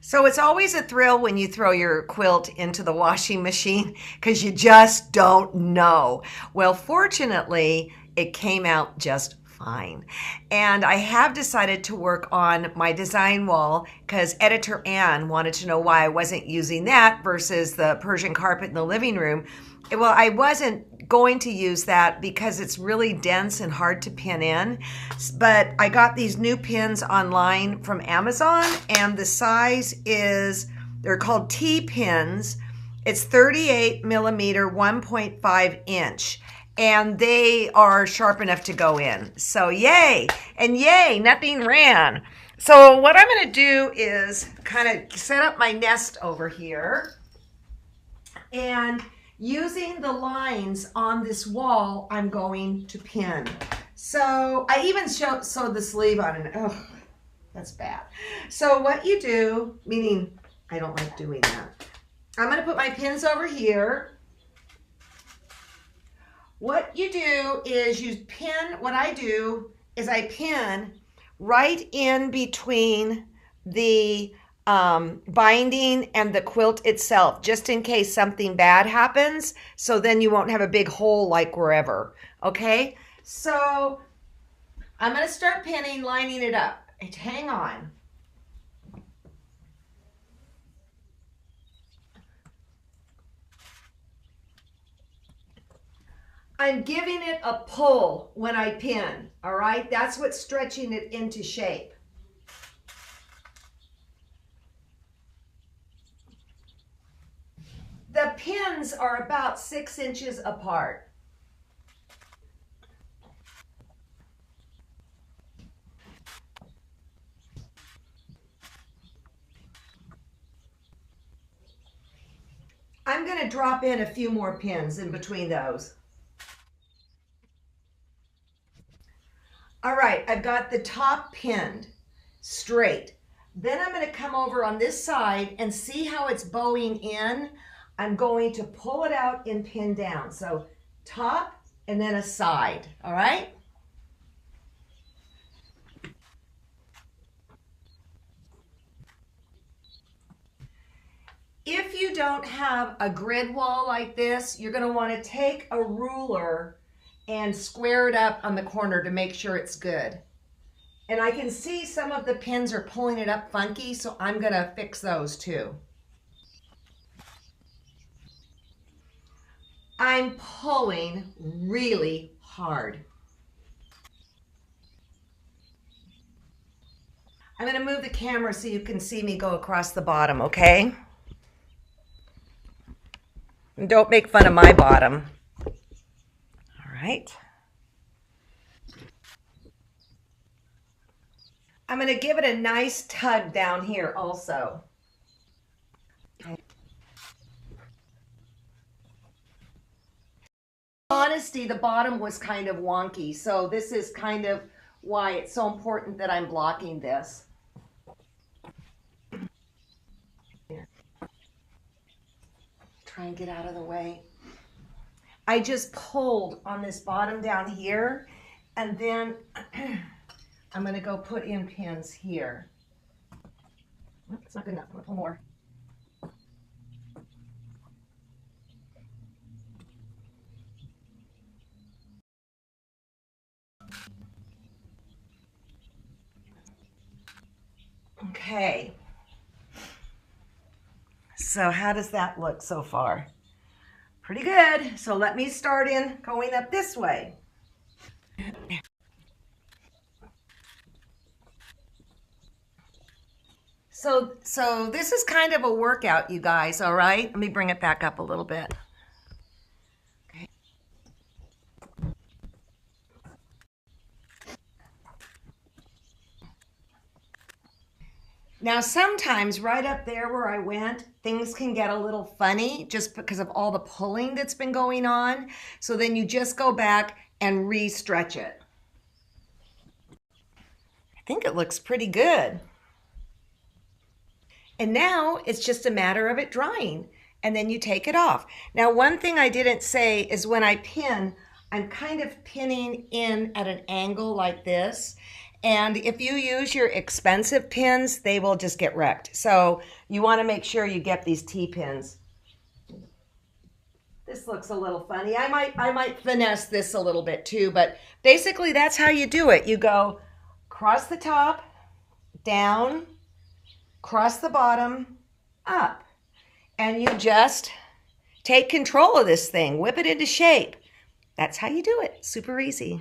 So it's always a thrill when you throw your quilt into the washing machine because you just don't know. Well, fortunately, it came out just fine. And I have decided to work on my design wall because editor Ann wanted to know why I wasn't using that versus the Persian carpet in the living room. Well, I wasn't going to use that because it's really dense and hard to pin in. But I got these new pins online from Amazon, and the size is, they're called T pins. It's 38 millimeter, 1.5 inch. And they are sharp enough to go in. So yay, and yay, nothing ran. So what I'm gonna do is kind of set up my nest over here, and using the lines on this wall, I'm going to pin. So I even sewed the sleeve on it. Oh, that's bad. So what you do, meaning I don't like doing that. I'm gonna put my pins over here. What you do is you pin, what I do is I pin right in between the binding and the quilt itself, just in case something bad happens. So then you won't have a big hole like wherever. Okay, so I'm going to start pinning, lining it up. Hang on. I'm giving it a pull when I pin, all right? That's what's stretching it into shape. The pins are about 6 inches apart. I'm going to drop in a few more pins in between those. All right, I've got the top pinned straight. Then I'm going to come over on this side and see how it's bowing in. I'm going to pull it out and pin down. So top and then a side, all right? If you don't have a grid wall like this, you're going to want to take a ruler and square it up on the corner to make sure it's good. And I can see some of the pins are pulling it up funky, so I'm going to fix those too. I'm pulling really hard. I'm going to move the camera so you can see me go across the bottom, okay? And don't make fun of my bottom. All right. I'm going to give it a nice tug down here also. Okay. Honesty, the bottom was kind of wonky, so this is kind of why it's so important that I'm blocking this. Here. Try and get out of the way. I just pulled on this bottom down here, and then I'm going to go put in pins here. It's not good enough. I'm going to pull more. Okay. So how does that look so far? Pretty good. So let me start in going up this way. So this is kind of a workout, you guys, all right? Let me bring it back up a little bit. Okay. Now, sometimes right up there where I went, things can get a little funny just because of all the pulling that's been going on. So then you just go back and re-stretch it. I think it looks pretty good. And now it's just a matter of it drying, and then you take it off. Now, one thing I didn't say is when I pin, I'm kind of pinning in at an angle like this. And if you use your expensive pins, they will just get wrecked. So you want to make sure you get these T-pins. This looks a little funny. I might finesse this a little bit too, but basically that's how you do it. You go across the top, down, across the bottom, up. And you just take control of this thing, whip it into shape. That's how you do it. Super easy.